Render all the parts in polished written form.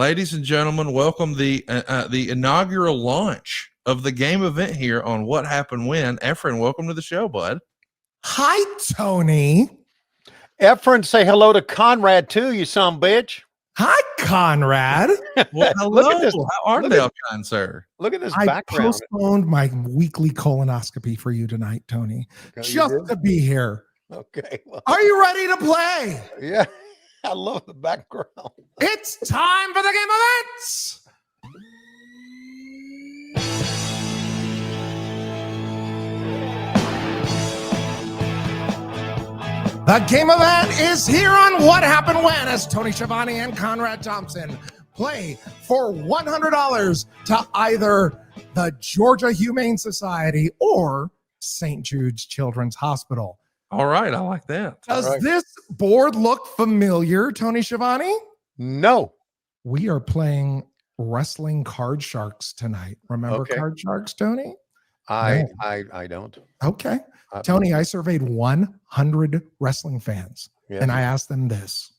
Ladies and gentlemen, welcome the inaugural launch of the game event here on What Happened When. Efren, welcome to the show, bud. Hi, Tony. Efren, say hello to Conrad too, you son of a bitch. Hi, Conrad. Well, hello. Look at this. How are thou, kind sir? Look at this I background. postponed my weekly colonoscopy for you tonight, Tony, just to be here. Okay. Well, Are you ready to play? yeah, I love the background. It's time for the game events. The game event is here on What Happened When, as Tony Schiavone and Conrad Thompson play for $100 to either the Georgia Humane Society or St. Jude's Children's Hospital. All right, I like that. Does this board look familiar, Tony Schiavone? No. We are playing Wrestling Card Sharks tonight. Remember Card Sharks, Tony? I don't. Okay. Tony, I surveyed 100 wrestling fans, and I asked them this.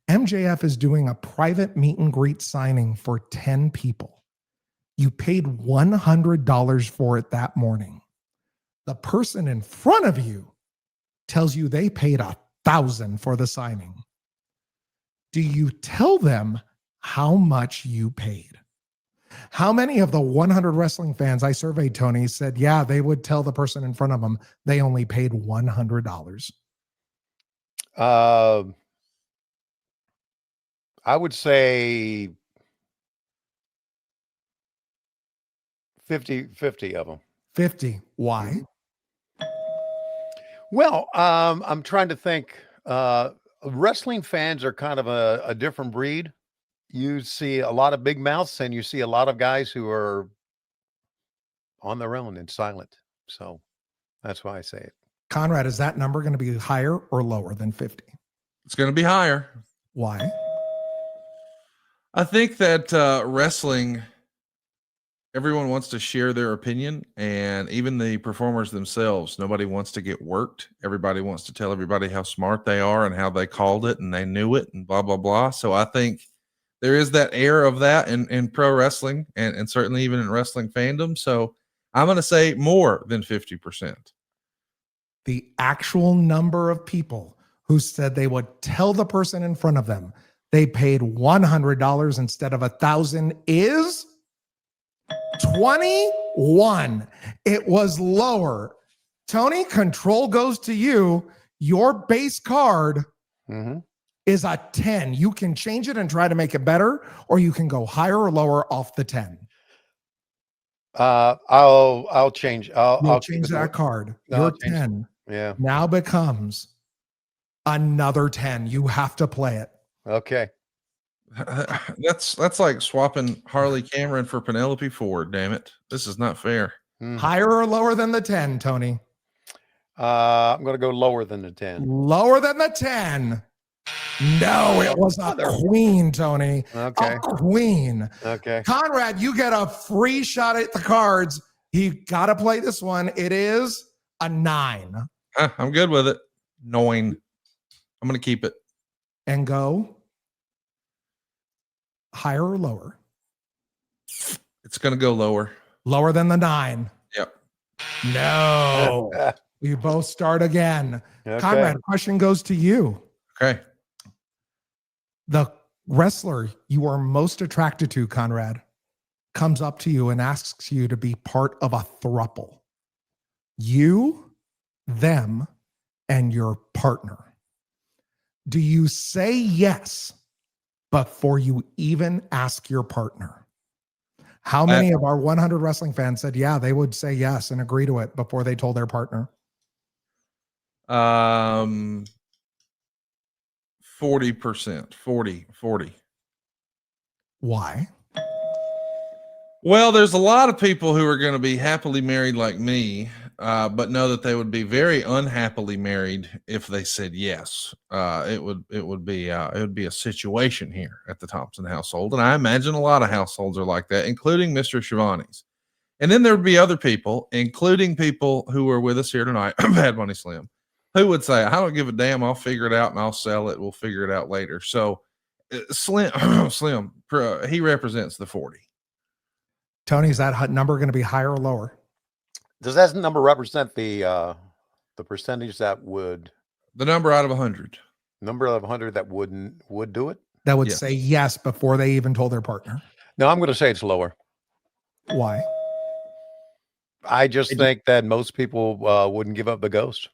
MJF is doing a private meet and greet signing for 10 people. You paid $100 for it that morning. The person in front of you tells you they paid $1,000 for the signing. Do you tell them how much you paid? How many of the 100 wrestling fans I surveyed, Tony, said, yeah, they would tell the person in front of them they only paid $100? I would say 50 of them. 50. Why? Well, I'm trying to think. Wrestling fans are kind of a different breed. You see a lot of big mouths and you see a lot of guys who are on their own and silent. So that's why I say it. Conrad, is that number going to be higher or lower than 50? It's going to be higher. Why? I think that wrestling, everyone wants to share their opinion, and even the performers themselves, nobody wants to get worked. Everybody wants to tell everybody how smart they are and how they called it and they knew it and blah, blah, blah. So I think there is that air of that in pro wrestling and certainly even in wrestling fandom. So I'm going to say more than 50%. The actual number of people who said they would tell the person in front of them they paid $100 instead of $1,000 is 21. It was lower. Tony, control goes to you. Your base card is a 10. You can change it and try to make it better, or you can go higher or lower off the 10. I'll change. I'll change that card. No, Your 10 now becomes another 10. You have to play it. Okay. That's like swapping Harley Cameron for Penelope Ford. Damn it. This is not fair. Higher or lower than the 10, Tony? I'm going to go lower than the 10. Lower than the 10. No, it was a queen, Tony. Okay. A queen. Okay. Conrad, you get a free shot at the cards. You got to play this one. It is a 9. I'm good with it. 9. I'm going to keep it. And go higher or lower? It's going to go lower. Lower than the 9. Yep. No. You both start again. Okay. Conrad, question goes to you. Okay. The wrestler you are most attracted to, Conrad, comes up to you and asks you to be part of a throuple. You, them, and your partner. Do you say yes before you even ask your partner? How many of our 100 wrestling fans said, yeah, they would say yes and agree to it before they told their partner? 40%, 40. Why? Well, there's a lot of people who are going to be happily married like me, but know that they would be very unhappily married if they said yes. It would be a situation here at the Thompson household, and I imagine a lot of households are like that, including Mr. Schiavone's. And then there would be other people, including people who are with us here tonight, Bad Money Slim, who would say, "I don't give a damn. I'll figure it out and I'll sell it. We'll figure it out later." So Slim. He represents the 40. Tony, is that number going to be higher or lower? Does that number represent the percentage that would The number out of 100. number of 100 that would do it? That would Yes. say yes before they even told their partner. No, I'm going to say it's lower. Why? I just think that most people wouldn't give up the ghost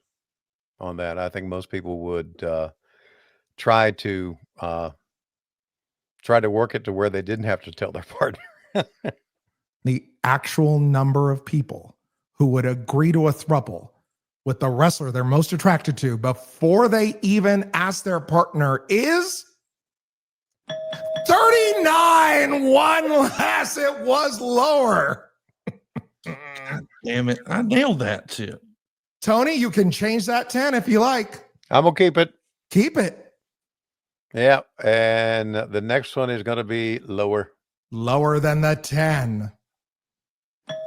on that. I think most people would try to work it to where they didn't have to tell their partner. The actual number of people who would agree to a throuple with the wrestler they're most attracted to before they even ask their partner is 39. One less. It was lower. God damn it. I nailed that too. Tony, you can change that 10 if you like. I'm going to keep it. Keep it. Yeah. And the next one is going to be lower. Lower than the 10.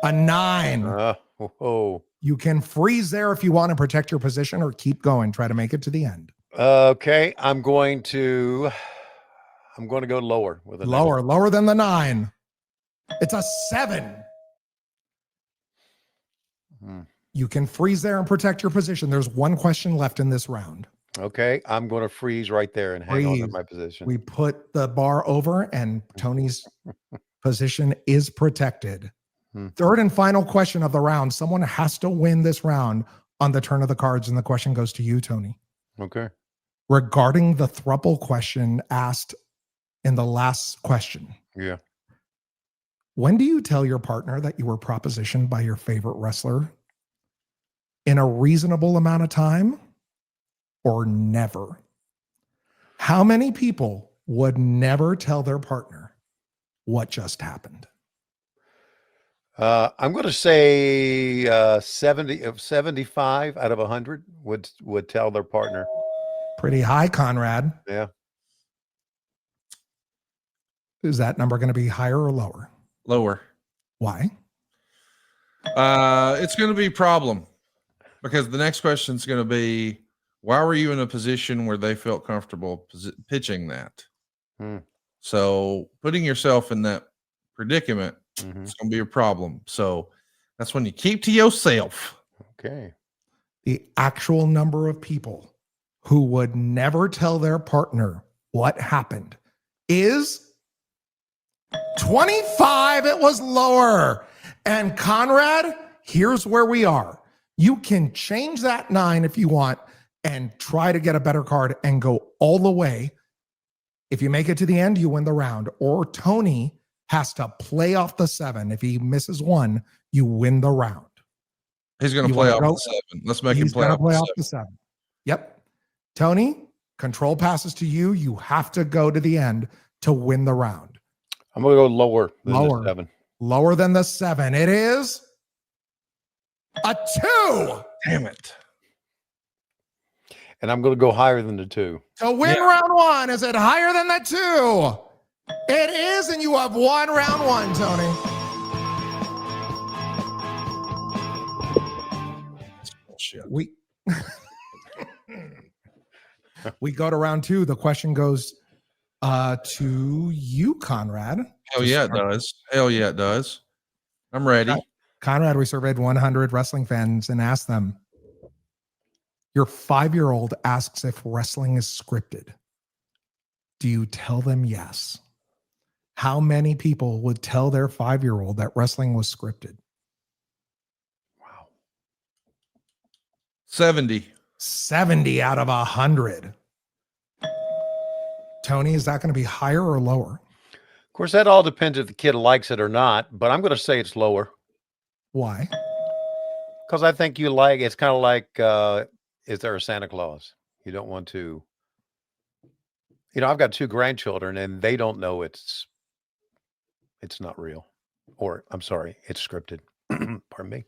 A 9. Oh. You can freeze there if you want to protect your position or keep going. Try to make it to the end. Okay. I'm going to go lower with a Lower than the 9. It's a 7. You can freeze there and protect your position. There's one question left in this round. Okay. I'm going to freeze right there and hang on to my position. We put the bar over and Tony's position is protected. Third and final question of the round. Someone has to win this round on the turn of the cards, and the question goes to you, Tony. Okay. Regarding the throuple question asked in the last question. Yeah. When do you tell your partner that you were propositioned by your favorite wrestler? In a reasonable amount of time or never? How many people would never tell their partner what just happened? I'm going to say 75 out of 100 would tell their partner. Pretty high, Conrad. Yeah. Is that number going to be higher or lower? Lower. Why? It's going to be a problem because the next question is going to be, why were you in a position where they felt comfortable pitching that? So putting yourself in that predicament, it's going to be a problem. So that's when you keep to yourself. Okay. The actual number of people who would never tell their partner what happened is 25. It was lower. And Conrad, here's where we are. You can change that 9 if you want and try to get a better card and go all the way. If you make it to the end, you win the round. Or Tony has to play off the 7. If he misses 1, you win the round. He's going to play off the 7. Let's make him play off the 7. Yep. Tony, control passes to you. You have to go to the end to win the round. I'm going to go lower than the 7. Lower than the 7. It is a 2. Damn it. And I'm going to go higher than the 2. To win round 1, is it higher than the 2? It is, and you have won round 1, Tony. Bullshit. We go to round 2. The question goes to you, Conrad. Hell yeah, it does. Hell yeah, it does. I'm ready. Conrad, we surveyed 100 wrestling fans and asked them, your 5-year-old asks if wrestling is scripted. Do you tell them yes? How many people would tell their 5-year-old that wrestling was scripted? Wow. 70. 70 out of 100. Tony, is that going to be higher or lower? Of course, that all depends if the kid likes it or not, but I'm going to say it's lower. Why? Because I think it's kind of like, is there a Santa Claus? You don't want to, I've got 2 grandchildren and they don't know it's not real, or I'm sorry, it's scripted. Pardon me.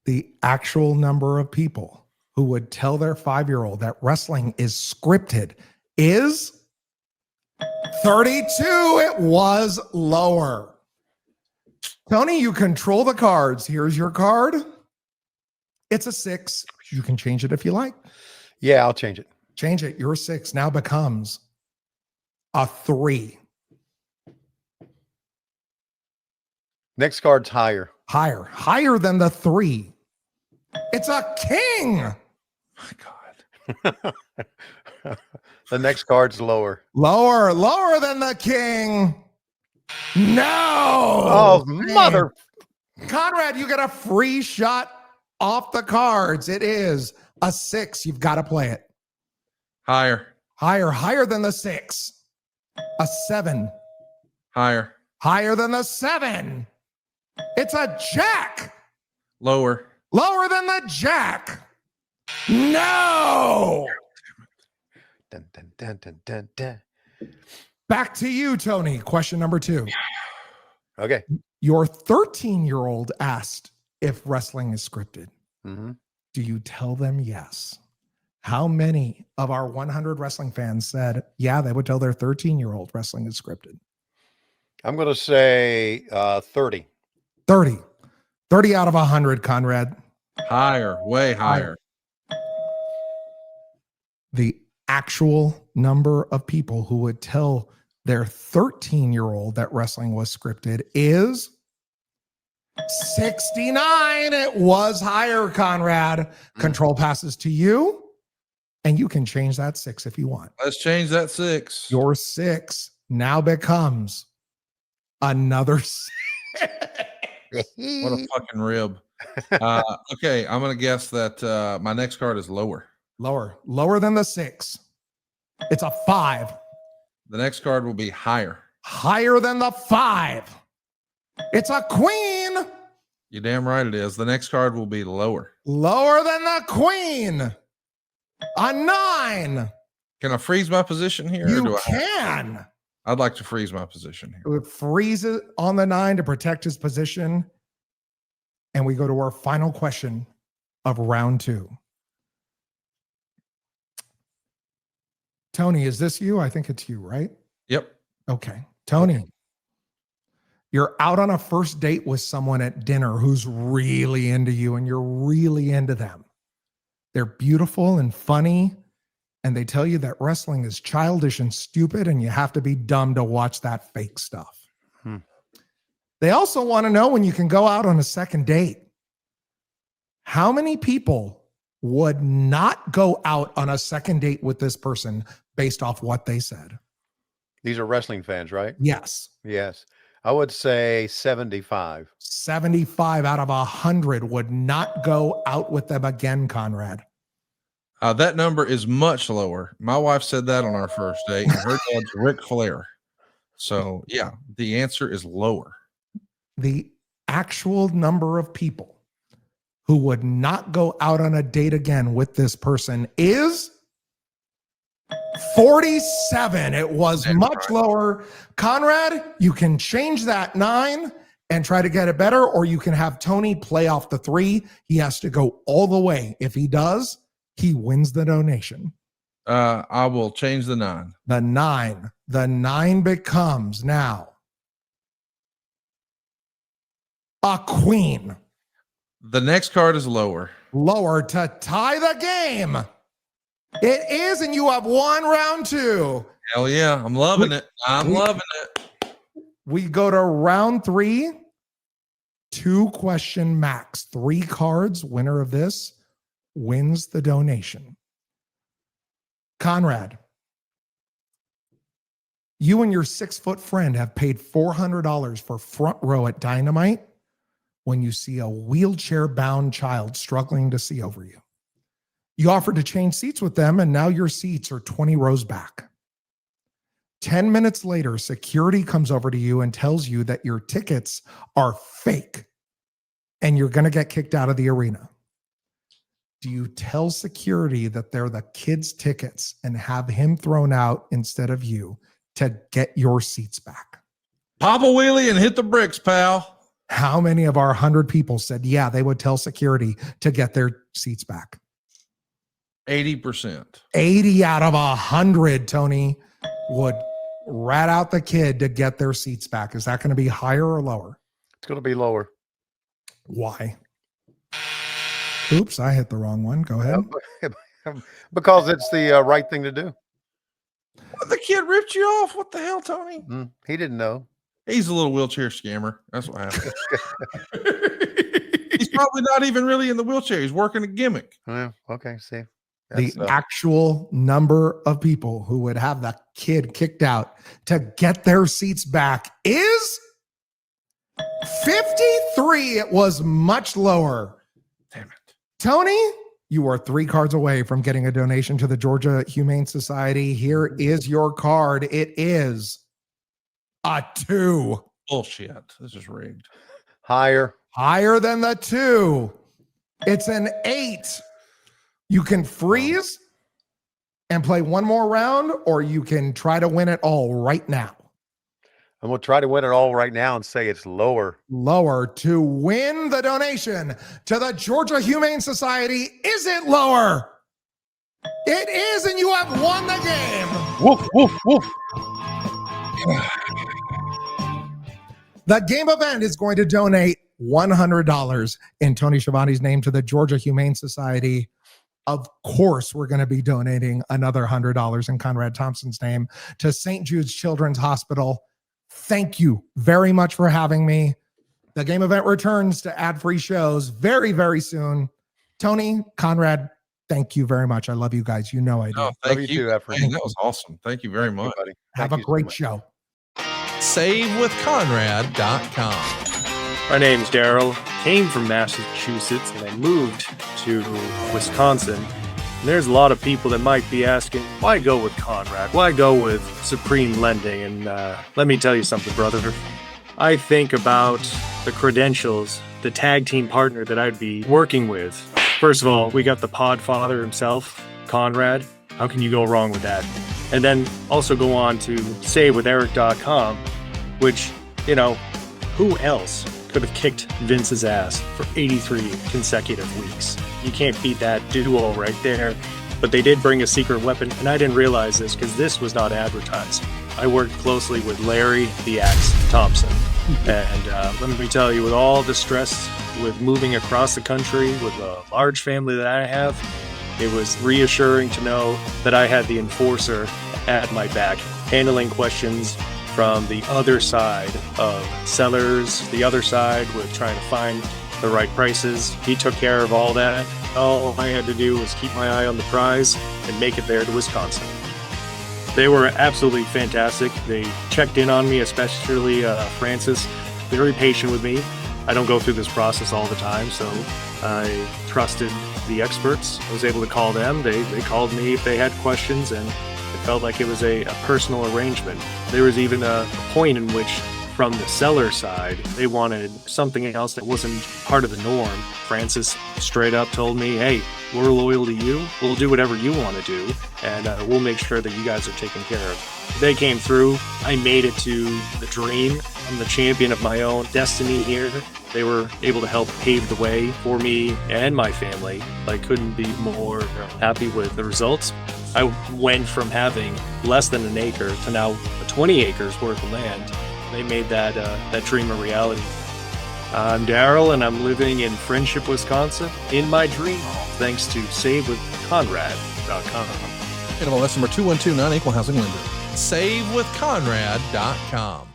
The actual number of people who would tell their 5-year-old that wrestling is scripted is 32. It was lower. Tony, you control the cards. Here's your card. It's a 6. You can change it if you like. Yeah, I'll change it. Change it. Your 6 now becomes A 3. Next card's higher. Higher than the 3. It's a king. My God. The next card's lower. Lower than the king. No. Oh, mother. Conrad, you get a free shot off the cards. It is a 6. You've got to play it. Higher than the 6. A 7. Higher Than the 7. It's a jack. Lower Than the jack. No. Dun, dun, dun, dun, dun, dun. Back to you, Tony. Question number 2. Okay. Your 13-year-old asked if wrestling is scripted. Mm-hmm. Do you tell them yes? How many of our 100 wrestling fans said, yeah, they would tell their 13-year-old wrestling is scripted? I'm going to say 30. 30. 30 out of 100, Conrad. way higher. The actual number of people who would tell their 13-year-old that wrestling was scripted is 69. It was higher, Conrad. Control passes to you, and you can change that 6 if you want. Let's change that 6. Your 6 now becomes another 6. What a fucking rib. Okay, I'm going to guess that my next card is lower. Lower than the 6. It's a 5. The next card will be higher. Higher than the 5. It's a queen. You're damn right it is. The next card will be lower. Lower than the queen. A 9. Can I freeze my position here? You can. I'd like to freeze my position here. It would freeze it on the 9 to protect his position. And we go to our final question of round 2. Tony, is this you? I think it's you, right? Yep. Okay. Tony, you're out on a first date with someone at dinner who's really into you and you're really into them. They're beautiful and funny, and they tell you that wrestling is childish and stupid and you have to be dumb to watch that fake stuff. They also want to know when you can go out on a second date. How many people would not go out on a second date with this person based off what they said? These are wrestling fans, right? Yes. Yes. I would say 75. 75 out of 100 would not go out with them again, Conrad. That number is much lower. My wife said that on our first date, and her dad's Ric Flair. So, yeah, the answer is lower. The actual number of people who would not go out on a date again with this person is 47. It was much lower. Conrad, you can change that 9 and try to get it better, or you can have Tony play off the 3. He has to go all the way. If he does, he wins the donation. I will change the 9. The 9. The 9 becomes now a queen. The next card is lower. Lower to tie the game. It is, and you have won round 2. Hell yeah. I'm loving it. I'm loving it. We go to round 3. 2 question max. 3 cards. Winner of this wins the donation. Conrad, you and your 6-foot friend have paid $400 for front row at Dynamite when you see a wheelchair-bound child struggling to see over you. You offered to change seats with them, and now your seats are 20 rows back. 10 minutes later, security comes over to you and tells you that your tickets are fake and you're going to get kicked out of the arena. Do you tell security that they're the kid's tickets and have him thrown out instead of you to get your seats back? Pop a wheelie and hit the bricks, pal. How many of our 100 people said, yeah, they would tell security to get their seats back? 80%. 80 out of 100, Tony, would rat out the kid to get their seats back. Is that going to be higher or lower? It's going to be lower. Why? Oops, I hit the wrong one. Go ahead. Because it's the right thing to do. The kid ripped you off. What the hell, Tony? He didn't know. He's a little wheelchair scammer. That's what happened. He's probably not even really in the wheelchair. He's working a gimmick. Okay, see. The actual number of people who would have the kid kicked out to get their seats back is 53. It was much lower. Damn it. Tony, you are 3 cards away from getting a donation to the Georgia Humane Society. Here is your card. It is a 2. Bullshit. This is rigged. Higher than the 2. It's an 8. You can freeze and play one more round, or you can try to win it all right now. And we'll try to win it all right now and say it's lower. Lower to win the donation to the Georgia Humane Society. Is it lower? It is, and you have won the game. Woof, woof, woof. The game event is going to donate $100 in Tony Schiavone's name to the Georgia Humane Society. Of course, we're going to be donating another $100 in Conrad Thompson's name to St. Jude's Children's Hospital. Thank you very much for having me. The game event returns to ad-free shows very, very soon. Tony, Conrad, thank you very much. I love you guys. You know I do. Oh, thank you, Efren. Man, that was awesome. Thank you very much. Buddy. Have a great show. SaveWithConrad.com. My name's Daryl. Came from Massachusetts and I moved to Wisconsin. And there's a lot of people that might be asking, why go with Conrad? Why go with Supreme Lending? And let me tell you something, brother. I think about the credentials, the tag team partner that I'd be working with. First of all, we got the podfather himself, Conrad. How can you go wrong with that? And then also go on to SaveWithEric.com, which, you know, who else could have kicked Vince's ass for 83 consecutive weeks? You can't beat that duo right there. But they did bring a secret weapon, and I didn't realize this because this was not advertised. I worked closely with Larry the Axe Thompson. And let me tell you, with all the stress with moving across the country with a large family that I have, it was reassuring to know that I had the enforcer at my back, handling questions from the other side of sellers, the other side with trying to find the right prices. He took care of all that. All I had to do was keep my eye on the prize and make it there to Wisconsin. They were absolutely fantastic. They checked in on me, especially Francis, very patient with me. I don't go through this process all the time, so I trusted the experts. I was able to call them. They called me if they had questions, and it felt like it was a personal arrangement. There was even a point in which, from the seller side, they wanted something else that wasn't part of the norm. Francis straight up told me, hey, we're loyal to you. We'll do whatever you want to do, and we'll make sure that you guys are taken care of. They came through. I made it to the dream. I'm the champion of my own destiny here. They were able to help pave the way for me and my family. I couldn't be more happy with the results. I went from having less than an acre to now 20 acres worth of land. They made that dream a reality. I'm Daryl, and I'm living in Friendship, Wisconsin, in my dream home, thanks to SaveWithConrad.com. NMLS number 2129, equal housing lender. SaveWithConrad.com.